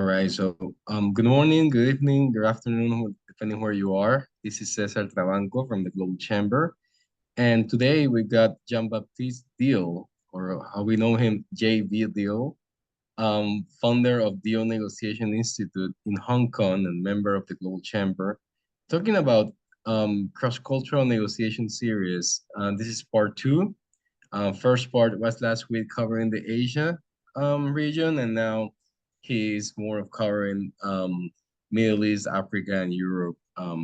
right. Good morning, good evening, good afternoon, depending where you are. This is César Trabanco from the Global Chamber. And today we got Jean-Baptiste Deal, or how we know him, JB Deal, founder of Deal Negotiation Institute in Hong Kong and member of the Global Chamber, talking about cross-cultural negotiation series. This is part two. First part was last week covering the Asia region, and now he's more of covering Middle East, Africa, and Europe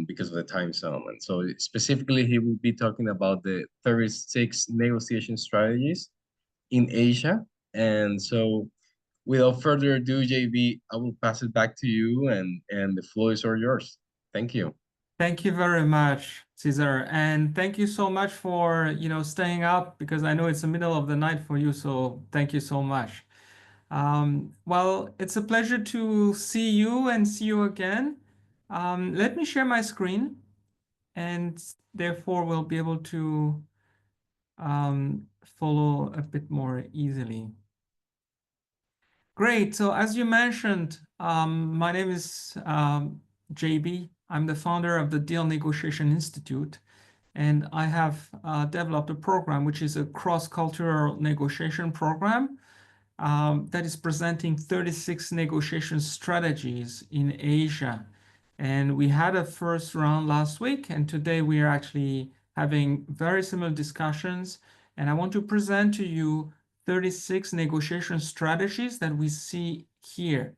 because of the time zone. And so specifically, he will be talking about the 36 negotiation strategies in Asia. And so without further ado, JB, I will pass it back to you, and the floor is all yours. Thank you. Thank you very much, Cesar. And thank you so much for, staying up because I know it's the middle of the night for you. So thank you so much. Well, it's a pleasure to see you and see you again. Let me share my screen and therefore we'll be able to follow a bit more easily. Great. So as you mentioned, my name is JB. I'm the founder of the Deal Negotiation Institute, and I have developed a program which is a cross-cultural negotiation program that is presenting 36 negotiation strategies in Asia. And we had a first round last week, and today we are actually having very similar discussions. And I want to present to you 36 negotiation strategies that we see here.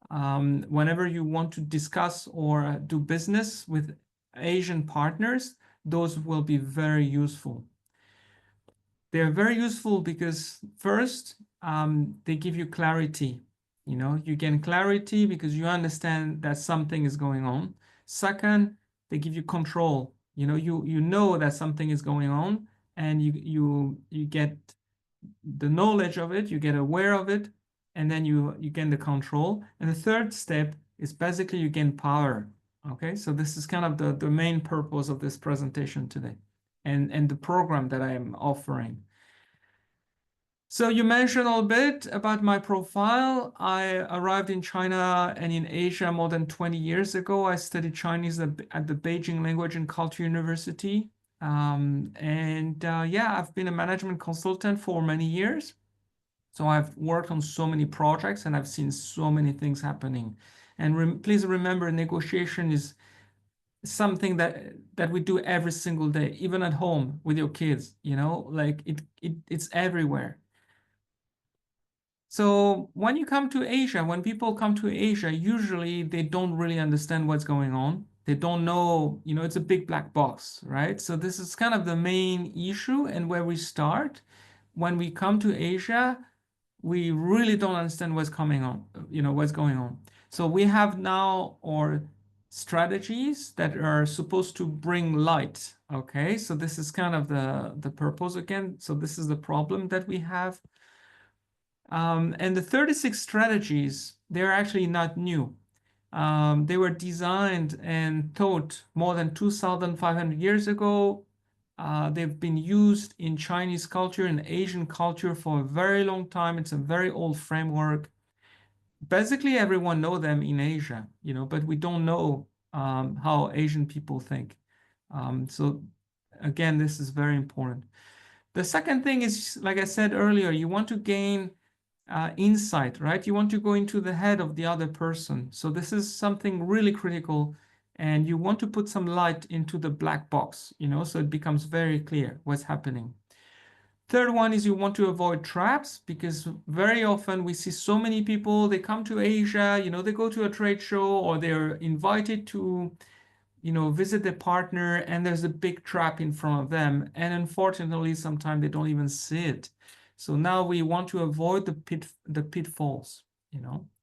Whenever you want to discuss or do business with Asian partners, those will be very useful. They're very useful because first, they give you clarity. You gain clarity because you understand that something is going on. Second, they give you control. You know that something is going on, and you get the knowledge of it, you get aware of it, and then you gain the control. And the third step is basically you gain power. Okay, so this is kind of the main purpose of this presentation today and the program that I am offering. So you mentioned a little bit about my profile. I arrived in China and in Asia more than 20 years ago. I studied Chinese at the Beijing Language and Culture University. Yeah, I've been a management consultant for many years. So I've worked on so many projects and I've seen so many things happening. And please remember, negotiation is something that we do every single day, even at home with your kids, like it's everywhere. So when you come to Asia, when people come to Asia, usually they don't really understand what's going on. They don't know, it's a big black box, right? So this is kind of the main issue and where we start. When we come to Asia, we really don't understand what's coming on, what's going on. So we have now our strategies that are supposed to bring light, okay? So this is kind of the purpose again. So this is the problem that we have. And the 36 strategies, they're actually not new. They were designed and taught more than 2,500 years ago. They've been used in Chinese culture and Asian culture for a very long time. It's a very old framework. Basically, everyone knows them in Asia, but we don't know how Asian people think. So again, this is very important. The second thing is, like I said earlier, you want to gain insight, right? You want to go into the head of the other person. So this is something really critical, and you want to put some light into the black box, so it becomes very clear what's happening. Third one is you want to avoid traps, because very often we see so many people, they come to Asia, they go to a trade show or they're invited to, visit their partner, and there's a big trap in front of them. And unfortunately, sometimes they don't even see it. So now we want to avoid the pitfalls,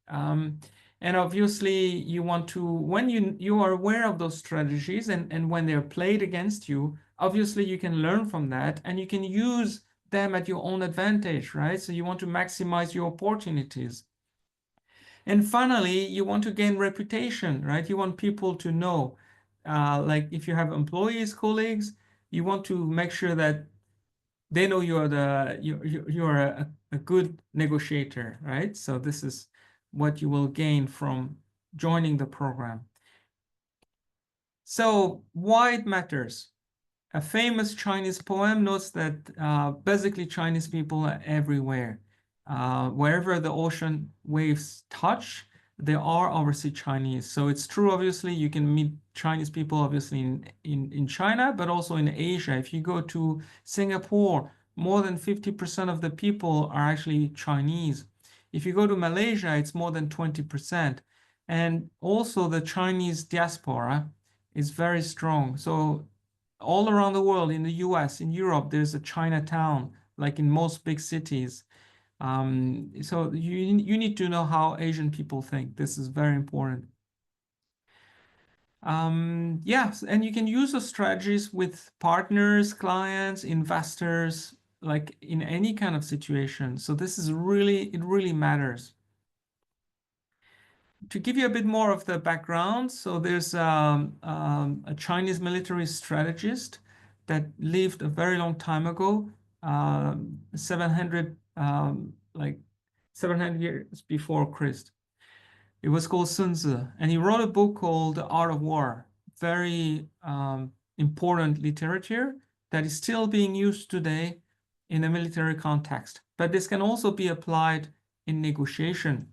and obviously you want to, when you are aware of those strategies and when they're played against you, obviously you can learn from that and you can use them at your own advantage, right? So you want to maximize your opportunities. And finally, you want to gain reputation, right? You want people to know, like if you have employees, colleagues, you want to make sure that they know you're a good negotiator, right? So this is what you will gain from joining the program. So why it matters? A famous Chinese poem notes that basically Chinese people are everywhere. Wherever the ocean waves touch, they are obviously Chinese. So it's true, obviously, you can meet Chinese people, obviously, in China, but also in Asia. If you go to Singapore, more than 50% of the people are actually Chinese. If you go to Malaysia, it's more than 20%. And also the Chinese diaspora is very strong. So all around the world, in the US, in Europe, there's a Chinatown, like in most big cities. So you need to know how Asian people think. This is very important. Yes, and you can use those strategies with partners, clients, investors, like in any kind of situation. So this is really, it really matters. To give you a bit more of the background, so there's a Chinese military strategist that lived a very long time ago, 700 like 700 years before Christ. It was called Sun Tzu, and he wrote a book called The Art of War. Very important literature that is still being used today in a military context. But this can also be applied in negotiation.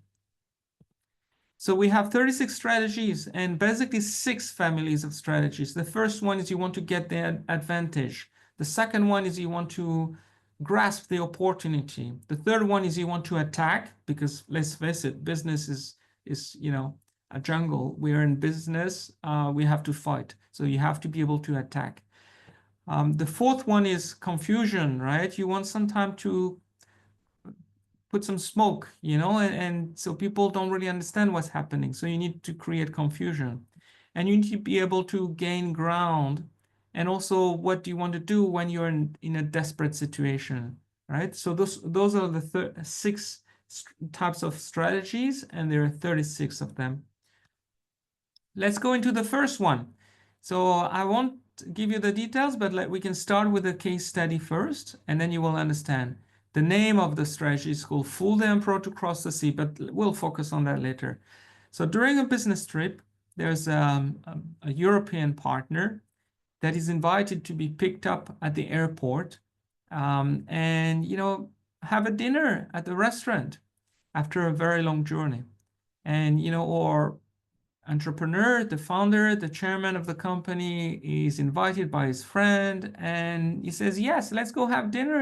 So we have 36 strategies and basically 6 families of strategies. The first one is you want to get the advantage. The second one is you want to grasp the opportunity. The third one is you want to attack, because let's face it, business is a jungle. We're in business, we have to fight. So you have to be able to attack. The fourth one is confusion, right? You want some time to put some smoke, and so people don't really understand what's happening. So you need to create confusion, and you need to be able to gain ground. And also, what do you want to do when you're in a desperate situation, right? So those are the 6 types of strategies, and there are 36 of them. Let's go into the first one. So I won't give you the details, but we can start with a case study first, and then you will understand. The name of the strategy is called Fool the Emperor to Cross the Sea, but we'll focus on that later. So during a business trip, there's a European partner that is invited to be picked up at the airport and, have a dinner at the restaurant after a very long journey. And, or entrepreneur, the founder, the chairman of the company is invited by his friend, and he says, yes, let's go have dinner,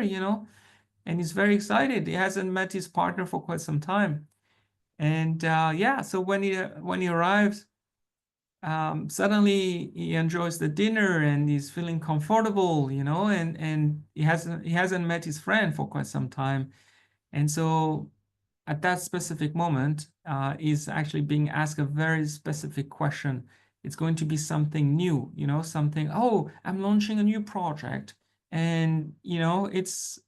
and he's very excited. He hasn't met his partner for quite some time. And so when he arrives, suddenly he enjoys the dinner and he's feeling comfortable, and he hasn't met his friend for quite some time. And so at that specific moment, is actually being asked a very specific question. It's going to be something new, something, oh, I'm launching a new project. And, it's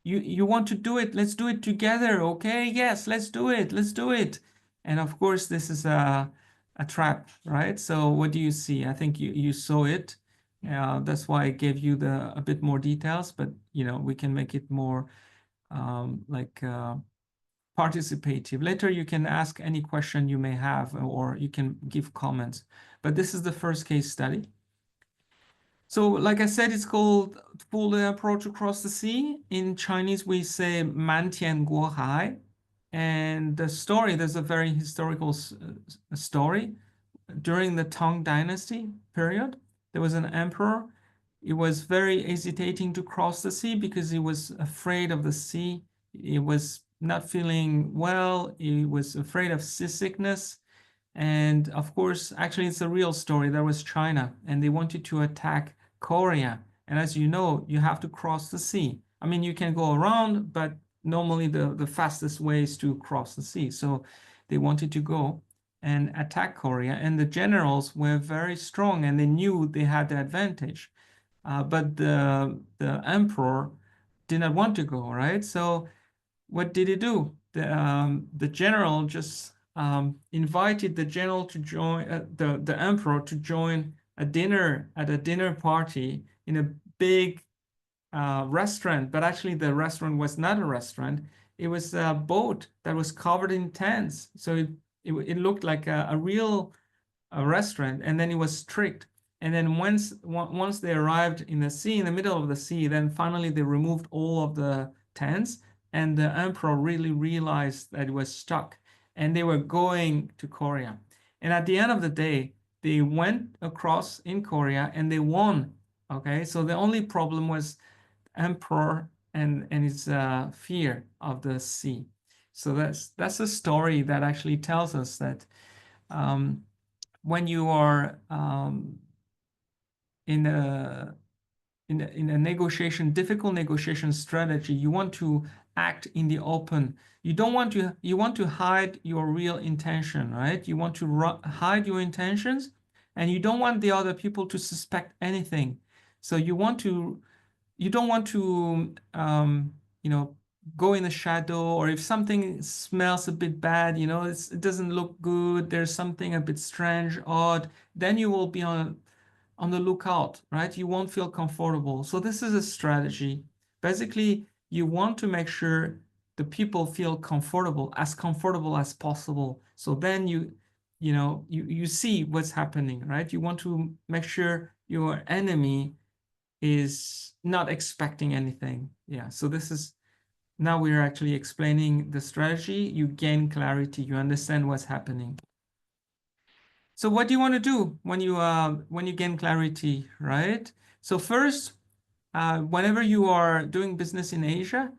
you want to do it, let's do it together, okay? Yes, let's do it. And of course, this is a trap, right? So what do you see? I think you saw it. That's why I gave you a bit more details, but we can make it more participative. Later, you can ask any question you may have, or you can give comments. But this is the first case study. So like I said, it's called Fool the Emperor to Cross the Sea. In Chinese, we say Man Tian Guo Hai. And the story, there's a very historical story. During the Tang Dynasty period, there was an emperor. He was very hesitating to cross the sea because he was afraid of the sea. He was not feeling well. He was afraid of seasickness. And of course, actually, it's a real story. There was China, and they wanted to attack Korea. And as you know, you have to cross the sea. I mean, you can go around, but normally the fastest way is to cross the sea. So they wanted to go and attack Korea. And the generals were very strong, and they knew they had the advantage. But the emperor did not want to go, right? So what did he do? The general just invited the general to join the emperor to join a dinner at a dinner party in a big restaurant, but actually the restaurant was not a restaurant. It was a boat that was covered in tents. So it looked like a real restaurant, and then it was strict. And then once they arrived in the sea, in the middle of the sea, then finally they removed all of the tents, and the emperor really realized that it was stuck, and they were going to Korea. And at the end of the day, they went across in Korea and they won. Okay, so the only problem was emperor and his fear of the sea. So that's a story that actually tells us that when you are in a negotiation, difficult negotiation strategy, you want to act in the open. You don't want to, you want to hide your real intention, right? You want to hide your intentions, and you don't want the other people to suspect anything. So you don't want to, go in the shadow, or if something smells a bit bad, it doesn't look good, there's something a bit strange, odd, then you will be on the lookout, right? You won't feel comfortable. So this is a strategy. Basically, you want to make sure the people feel comfortable as possible. So then you see what's happening, right? You want to make sure your enemy is not expecting anything. Yeah. So now we're actually explaining the strategy. You gain clarity. You understand what's happening. So what do you want to do when you gain clarity, right? So first, whenever you are doing business in Asia,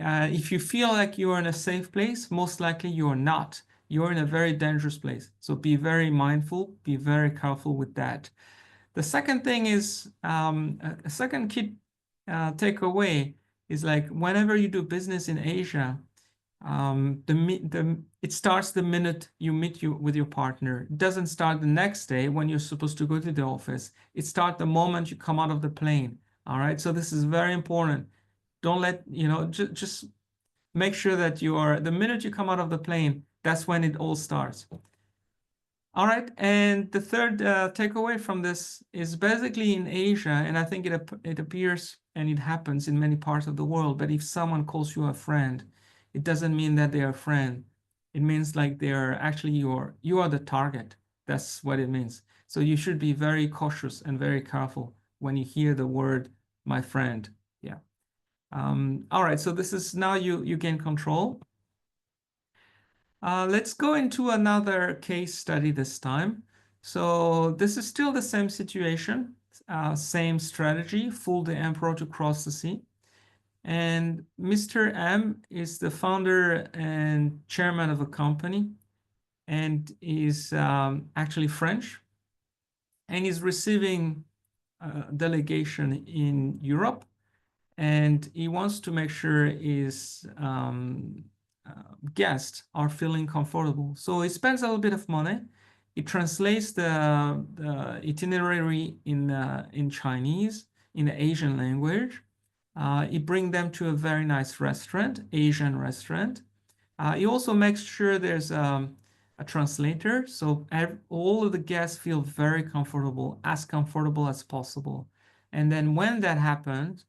if you feel like you are in a safe place, most likely you are not. You're in a very dangerous place. So be very mindful, be very careful with that. The second thing is, a second key takeaway is, like, whenever you do business in Asia, it starts the minute you meet with your partner. It doesn't start the next day when you're supposed to go to the office. It starts the moment you come out of the plane. All right. So this is very important. Don't let, just make sure that the minute you come out of the plane, that's when it all starts. All right, and the third takeaway from this is basically in Asia, and I think it appears and it happens in many parts of the world, but if someone calls you a friend, it doesn't mean that they're a friend. It means like they're actually you are the target. That's what it means. So you should be very cautious and very careful when you hear the word "my friend." Yeah. All right, so this is now you gain control. Let's go into another case study this time. So this is still the same situation, same strategy, fool the emperor to cross the sea. And Mr. M is the founder and chairman of a company, and is actually French, and is receiving a delegation in Europe, and he wants to make sure his guests are feeling comfortable. So he spends a little bit of money. He translates the itinerary in Chinese, in the Asian language. He brings them to a very nice restaurant, Asian restaurant. He also makes sure there's a translator, so all of the guests feel very comfortable as possible. And then when that happens,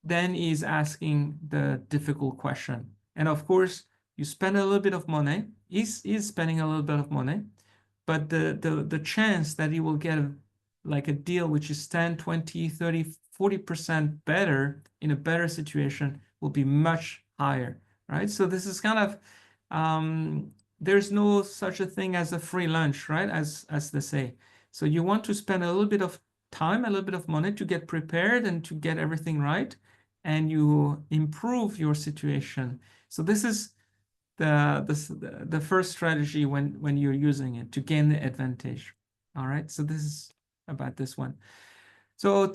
then he's asking the difficult question. And of course, you spend a little bit of money. He's spending a little bit of money, but the chance that he will get like a deal which is 10, 20, 30, 40% better in a better situation will be much higher, right? So this is kind of, there's no such a thing as a free lunch, right? As they say. So you want to spend a little bit of time, a little bit of money to get prepared and to get everything right, and you improve your situation. So this is the first strategy when you're using it to gain the advantage. All right, so this is about this one. So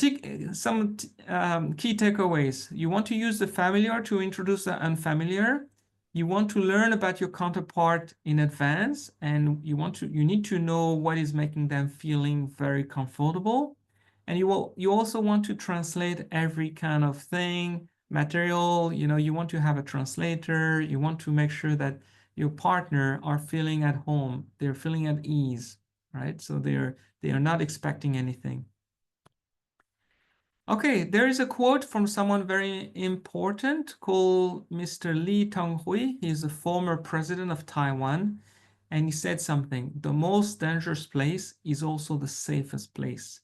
some key takeaways. You want to use the familiar to introduce the unfamiliar. You want to learn about your counterpart in advance, and you need to know what is making them feeling very comfortable. And you also want to translate every kind of thing, material, you want to have a translator. You want to make sure that your partner are feeling at home, they're feeling at ease, right? So they are not expecting anything. Okay, there is a quote from someone very important called Mr. Lee Teng-hui. He's a former president of Taiwan, and he said something: the most dangerous place is also the safest place.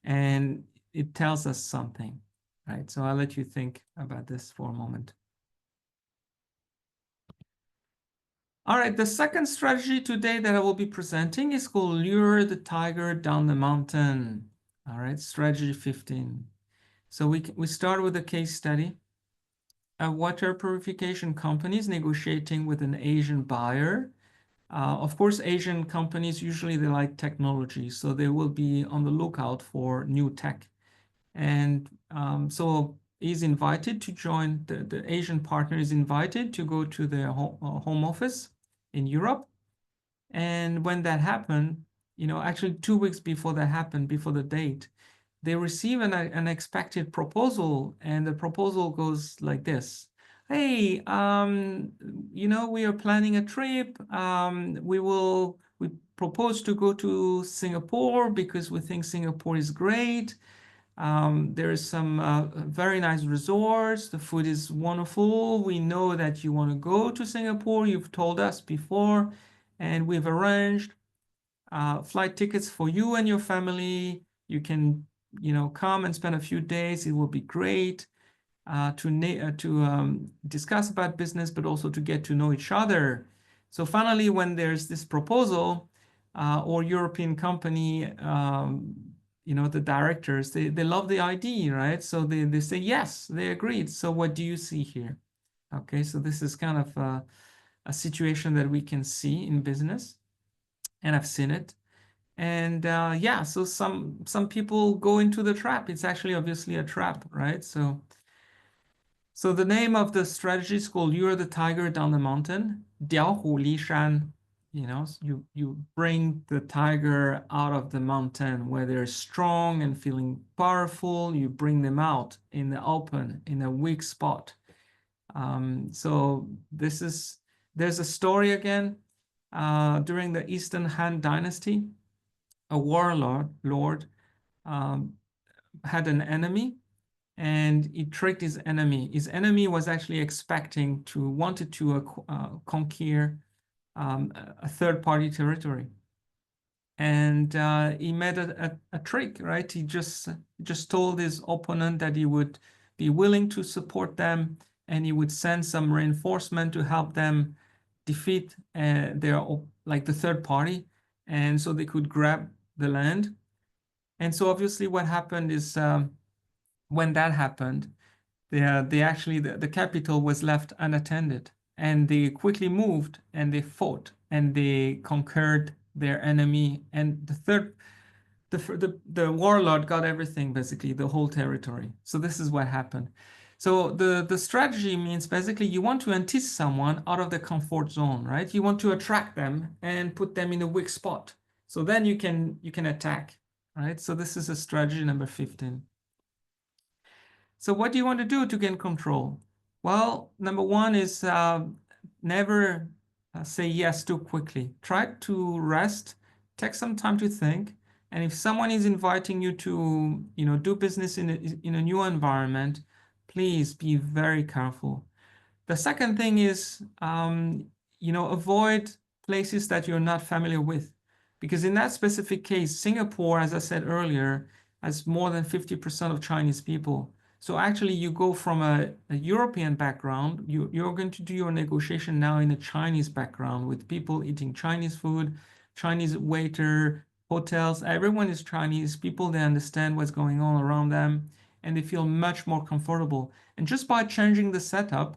And it tells us something, right? So I'll let you think about this for a moment. All right, the second strategy today that I will be presenting is called Lure the Tiger Down the Mountain. All right, strategy 15. So we start with a case study. A water purification company is negotiating with an Asian buyer. Of course, Asian companies usually they like technology, so they will be on the lookout for new tech. And so he's invited to join, the Asian partner is invited to go to their home office in Europe. And when that happened, actually 2 weeks before that happened, before the date, they receive an unexpected proposal, and the proposal goes like this. Hey, we are planning a trip. We propose to go to Singapore because we think Singapore is great. There is some very nice resorts. The food is wonderful. We know that you want to go to Singapore. You've told us before, and we've arranged flight tickets for you and your family. You can, come and spend a few days. It will be great to discuss about business, but also to get to know each other. So finally, when there's this proposal, or European company, the directors, they love the idea, right? So they say, yes, they agreed. So what do you see here? Okay, so this is kind of a situation that we can see in business, and I've seen it. And yeah, so some people go into the trap. It's actually obviously a trap, right? So the name of the strategy is called Lure the Tiger Down the Mountain, 调虎离山. You bring the tiger out of the mountain where they're strong and feeling powerful. You bring them out in the open, in a weak spot. So there's a story again. During the Eastern Han Dynasty, a warlord had an enemy, and he tricked his enemy. His enemy was actually wanted to conquer a third-party territory. And he made a trick, right? He just told his opponent that he would be willing to support them, and he would send some reinforcement to help them defeat the third party, and so they could grab the land. And so obviously what happened is when that happened, the capital was left unattended, and they quickly moved and they fought and they conquered their enemy. And the warlord got everything, basically the whole territory. So this is what happened. So the strategy means basically you want to entice someone out of the comfort zone, right? You want to attract them and put them in a weak spot. So then you can attack, right? So this is a strategy number 15. So what do you want to do to gain control? Well, number one is never say yes too quickly. Try to rest, take some time to think. And if someone is inviting you to, do business in a new environment, please be very careful. The second thing is, avoid places that you're not familiar with. Because in that specific case, Singapore, as I said earlier, has more than 50% of Chinese people. So actually, you go from a European background, you're going to do your negotiation now in a Chinese background with people eating Chinese food, Chinese waiter, hotels. Everyone is Chinese. People, they understand what's going on around them, and they feel much more comfortable. And just by changing the setup,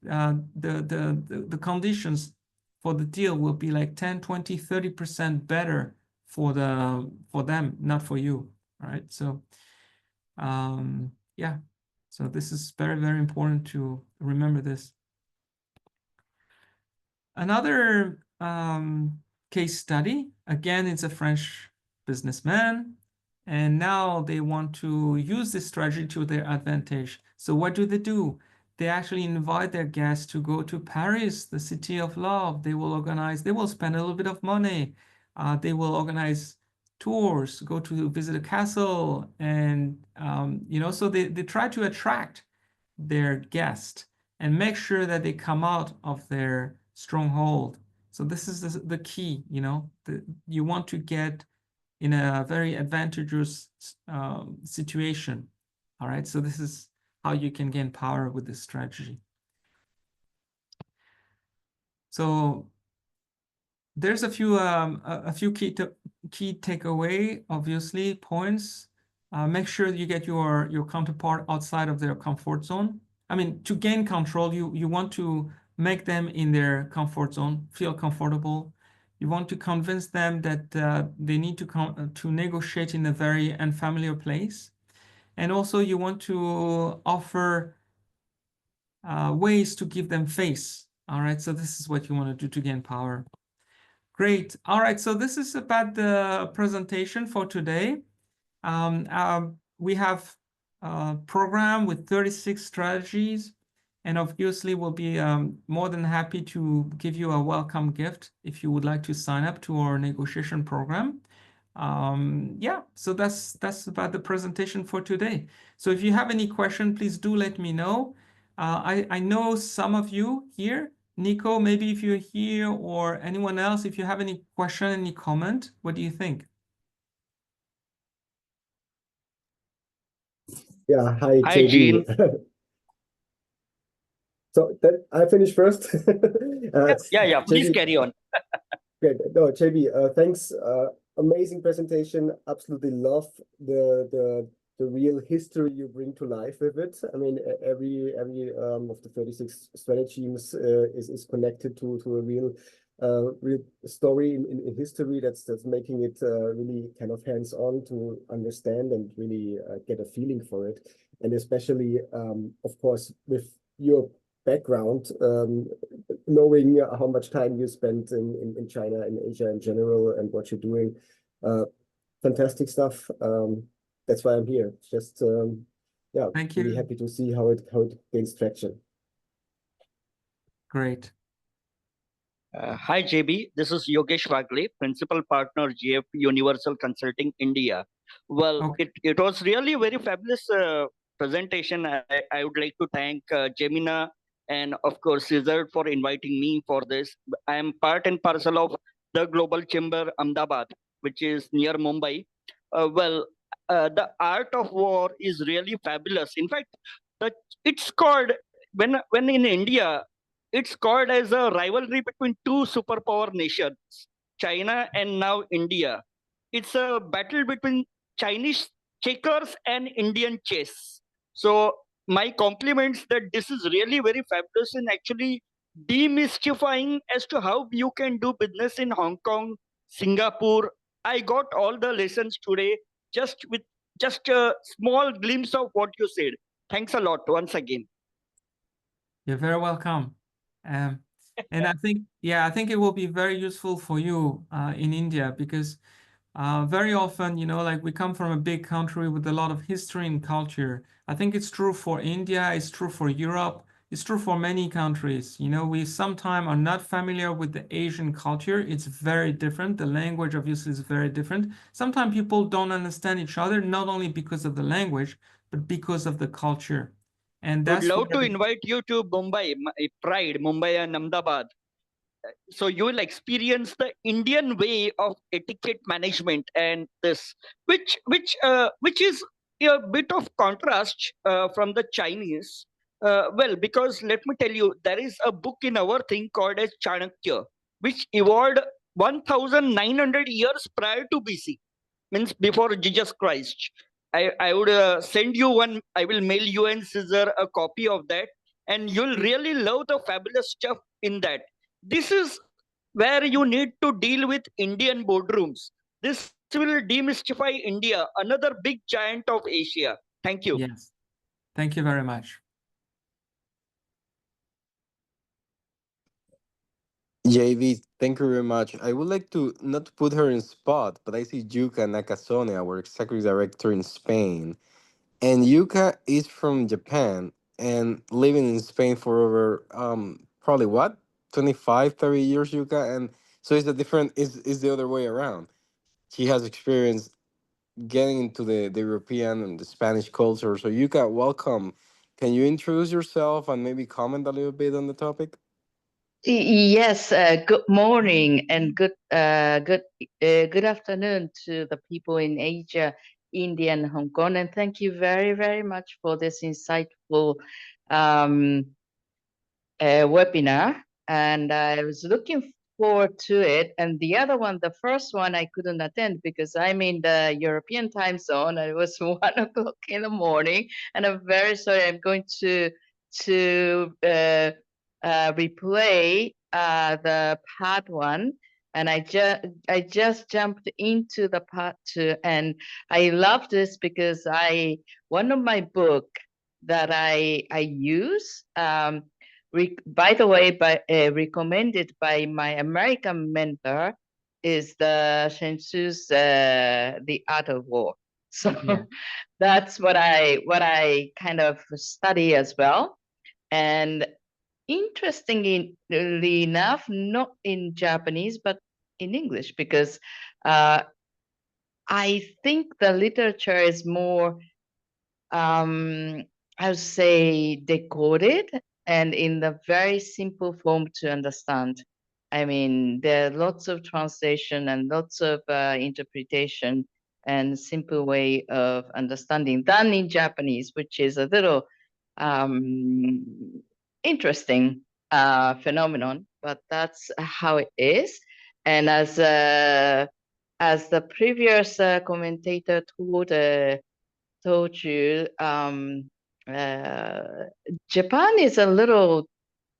the conditions for the deal will be like 10, 20, 30% better for them, not for you, right? So yeah, so this is very, very important to remember this. Another case study, again, it's a French businessman, and now they want to use this strategy to their advantage. So what do? They actually invite their guests to go to Paris, the city of love. They will spend a little bit of money. They will organize tours, go to visit a castle, and so they try to attract their guest and make sure that they come out of their stronghold. So this is the key, you want to get in a very advantageous situation. All right, so this is how you can gain power with this strategy. So there's a few key takeaway, obviously, points. Make sure you get your counterpart outside of their comfort zone. I mean, to gain control, you want to make them in their comfort zone, feel comfortable. You want to convince them that they need to negotiate in a very unfamiliar place. And also you want to offer ways to give them face. All right, so this is what you want to do to gain power. Great. All right, so this is about the presentation for today. We have a program with 36 strategies, and obviously we'll be more than happy to give you a welcome gift if you would like to sign up to our negotiation program. Yeah, so that's about the presentation for today. So if you have any question, please do let me know. I know some of you here, Nico, maybe if you're here, or anyone else, if you have any question, any comment, what do you think? Yeah, hi, Hi, JB. Jean. So I finish first. Yeah. Please JB, carry on. great. No, JB, thanks. Amazing presentation. Absolutely love the real history you bring to life with it. I mean, every of the 36 strategies is connected to a real story in history that's making it really kind of hands-on to understand and really get a feeling for it. And especially, of course, with your background, knowing how much time you spent in China and Asia in general and what you're doing. Fantastic stuff. That's why I'm here. Just yeah, Thank really you. happy to see how it gains traction. Great. Hi, JB. This is Yogesh Wagle, Principal Partner, GF Universal Consulting, India. Well, Okay. it was really very fabulous presentation. I would like to thank Jemina and, of course, César for inviting me for this. I am part and parcel of the Global Chamber Ahmedabad, which is near Mumbai. The art of war is really fabulous. In fact, the, it's called, when in India, it's called as a rivalry between two superpower nations, China and now India. It's a battle between Chinese checkers and Indian chess. So my compliments that this is really very fabulous in actually demystifying as to how you can do business in Hong Kong, Singapore. I got all the lessons today just with just a small glimpse of what you said. Thanks a lot once again. You're very welcome. And I think it will be very useful for you in India, because very often, like, we come from a big country with a lot of history and culture. I think it's true for India, it's true for Europe, it's true for many countries. We sometimes are not familiar with the Asian culture. It's very different. The language obviously is very different. Sometimes people don't understand each other, not only because of the language, but because of the culture. And Would that's love where to invite you to Mumbai, Pride, Mumbai and Ahmedabad. So you will experience the Indian way of etiquette management, and this, which is a bit of contrast from the Chinese. Because let me tell you, there is a book in our thing called as Chanakya, which evolved 1,900 years prior to BC, means before Jesus Christ. I would send you one. I will mail you and César a copy of that, and you'll really love the fabulous stuff in that. This is where you need to deal with Indian boardrooms. This will demystify India, another big giant of Asia. Thank you. Yes. Thank you very much. JV, thank you very much. I would like to not put her in spot, but I see Yuka Nakasone, our executive director in Spain. And Yuka is from Japan and living in Spain for over probably what? 25, 30 years, Yuka. And so it's a different is the other way around. she has experience getting into the European and the Spanish culture. So Yuka, welcome. Can you introduce yourself and maybe comment a little bit on the topic? Yes, good morning and good afternoon to the people in Asia, India, and Hong Kong. And thank you very, very much for this insightful um, webinar. And I was looking forward to it. And the other one, the first one, I couldn't attend because I'm in the European time zone. And it was 1 o'clock in the morning, and I'm very sorry. I'm going to replay the part one, and I just jumped into the part two, and I love this because one of my book that I use by the way, recommended by my American mentor is the Shen Tzu's The Art of War. So Yeah. that's what I kind of study as well. And interestingly enough, not in Japanese, but in English, because I think the literature is more I would say decoded and in the very simple form to understand. I mean, there are lots of translation and lots of interpretation and simple way of understanding done in Japanese, which is a little interesting phenomenon, but that's how it is. And as the previous commentator told you, Japan is a little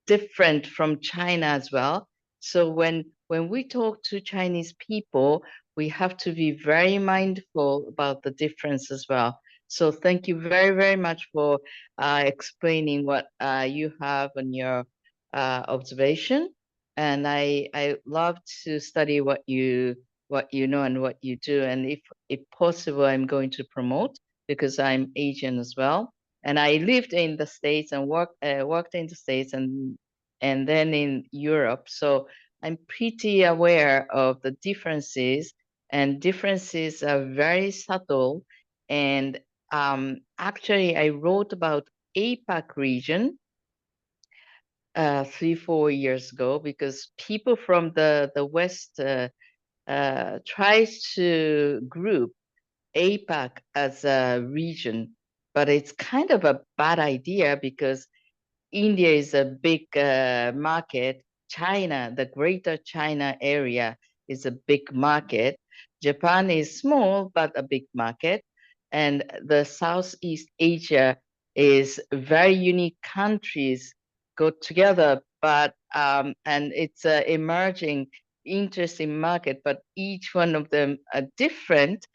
different from China as well. So when we talk to Chinese people, we have to be very mindful about the difference as well. So thank you very, very much for explaining what you have on your observation. And I love to study what you know and what you do. And if possible, I'm going to promote because I'm Asian as well. And I lived in the States and worked in the States and then in Europe. So I'm pretty aware of the differences, and differences are very subtle. And actually, I wrote about APAC region 3-4 years ago because people from the West tries to group APAC as a region, but it's kind of a bad idea because India is a big market. China, the greater China area, is a big market. Japan is small, but a big market. And the Southeast Asia is very unique countries go together, but and it's an emerging, interesting market, but each one of them are different.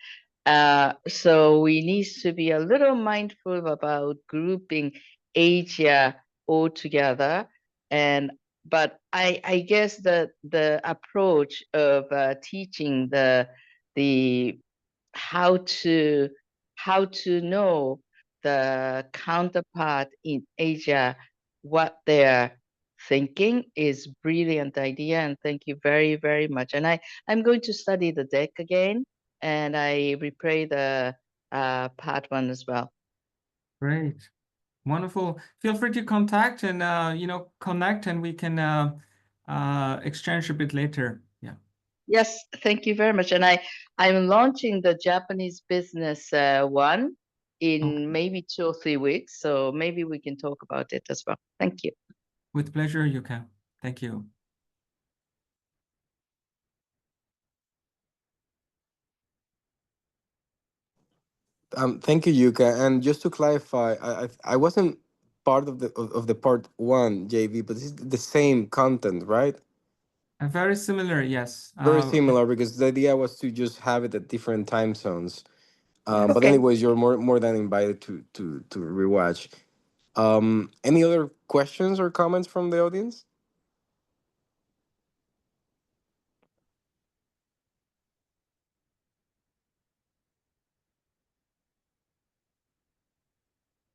So we need to be a little mindful about grouping Asia all together. But I guess the approach of teaching the how to know the counterpart in Asia, what they're thinking is brilliant idea, and thank you very, very much. And I'm going to study the deck again, and I replay the part one as well. Great. Wonderful. Feel free to contact and connect, and we can exchange a bit later. Yeah. Yes, thank you very much. And I'm launching the Japanese business one in Okay. maybe 2 or 3 weeks, so maybe we can talk about it as well. Thank you. With pleasure, Yuka. Thank you. Thank you, Yuka. And just to clarify, I wasn't part of the part one, JV, but it's the same content, right? Very similar, yes. Very similar, because the idea was to just have it at different time zones. But Okay. anyways, you're more than invited to rewatch. Any other questions or comments from the audience?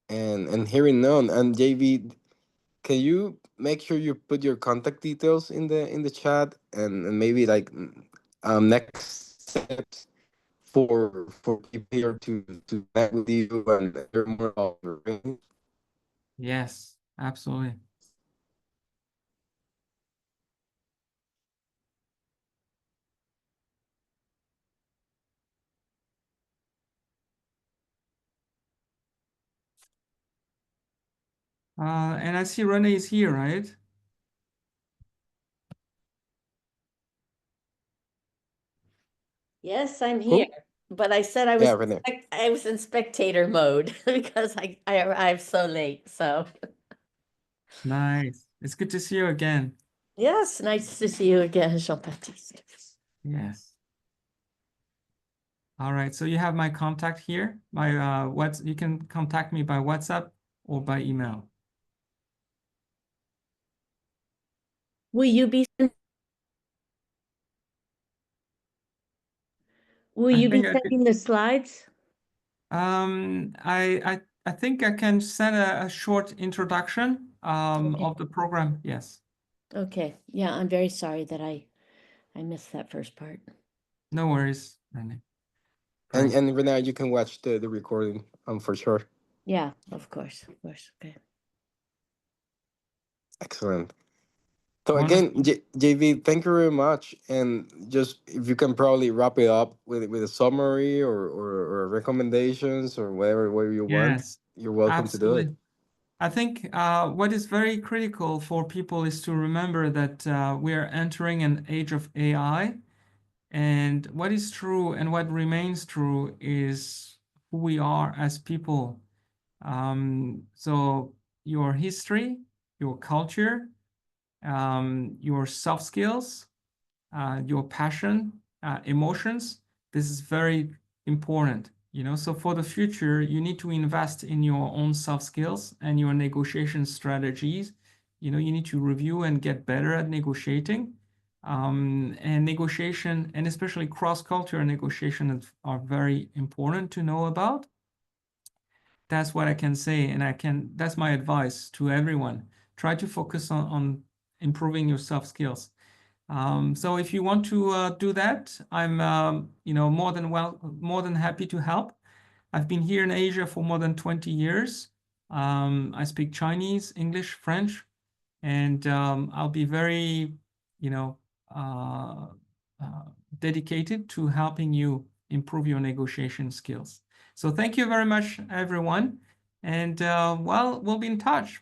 And hearing none, and JV, can you make sure you put your contact details in the chat, and maybe like next steps for people here to connect with you and learn more about your ring? Yes, absolutely. And I see Renee is here, right? Yes, I'm Who? here. But I said I was Yeah, Renee. I was in spectator mode because I arrived so late. So Nice. It's good to see you again. yes, nice to see you again, Jean-Baptiste. Yes. All right. So you have my contact here. My you can contact me by WhatsApp or by email. Will you be Will I you be think I could, sending the slides? I think I can send a short introduction Okay. of the program. Yes. Okay. Yeah, I'm very sorry that I missed that first part. No worries, Renee. And Great. Renee, you can watch the recording for sure. Yeah, of course. Okay. Excellent. So Wonderful. again, JV, thank you very much. And just if you can probably wrap it up with a summary or recommendations or whatever way you want, Yes, you're welcome to do it. absolutely. I think what is very critical for people is to remember that we are entering an age of AI, and what is true and what remains true is who we are as people. So your history, your culture, your soft skills, your passion, emotions, this is very important. So for the future, you need to invest in your own soft skills and your negotiation strategies. You need to review and get better at negotiating. And negotiation, and especially cross-cultural negotiation, are very important to know about. That's what I can say, and that's my advice to everyone. Try to focus on improving your soft skills. So if you want to do that, I'm more than happy to help. I've been here in Asia for more than 20 years. I speak Chinese, English, French, and I'll be very uh, uh, dedicated to helping you improve your negotiation skills. So thank you very much, everyone, and well, we'll be in touch.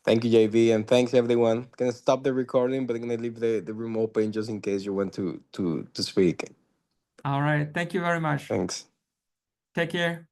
Thank you, JV, and thanks everyone. Gonna stop the recording, but I'm gonna leave the room open just in case you want to speak. All right, thank you very much. Thanks. Take care.